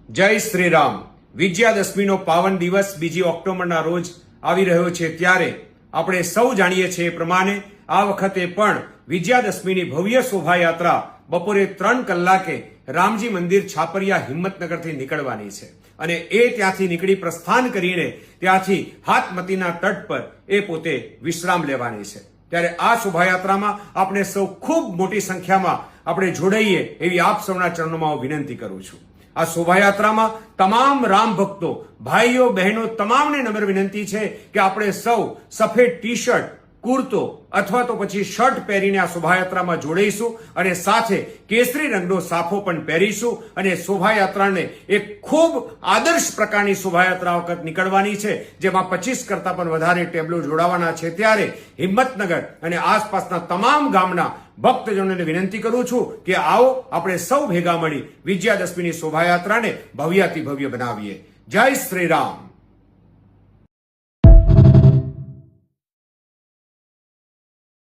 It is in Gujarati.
જય શ્રી રામ. વિજયાદશમીનો પાવન દિવસ 2 ઓક્ટોબરના રોજ આવી રહ્યો છે, ત્યારે આપણે સૌ જાણીએ છીએ એ પ્રમાણે આ વખતે પણ વિજયાદશમીની ભવ્ય શોભાયાત્રા બપોરે 3 કલાકે રામજી મંદિર છાપરિયા હિંમતનગરથી નીકળવાની છે અને એ ત્યાંથી નીકળી પ્રસ્થાન કરીને ત્યાંથી હાથમતીના તટ પર એ પોતે વિશ્રામ લેવાની છે. ત્યારે આ શોભાયાત્રામાં આપણે સૌ ખૂબ મોટી સંખ્યામાં આપણે જોડાઈએ એવી આપ સૌના ચરણોમાં હું વિનંતી કરું છું. આ શોભાયાત્રામાં તમામ રામ ભક્તો, ભાઈઓ બહેનો તમામને નમ્ર વિનંતી છે કે આપણે સૌ સફેદ ટી શર્ટ, કુર્તો અથવા તો પછી શર્ટ પહેરીને આ શોભાયાત્રામાં જોડાઈશું અને સાથે કેસરી રંગનો સાફો પણ પહેરીશું અને શોભાયાત્રાને એક ખૂબ આદર્શ પ્રકારની શોભાયાત્રા વખત નીકળવાની છે, જેમાં 25 કરતા પણ વધારે ટેબ્લો જોડાવાના છે. ત્યારે હિંમતનગર અને આસપાસના તમામ ગામના ભક્તજનોને વિનંતી કરું છું કે આવો આપણે સૌ ભેગા મળી વિજયાદશમીની શોભાયાત્રાને ભવ્યાતિ ભવ્ય બનાવીએ. જય શ્રી રામ.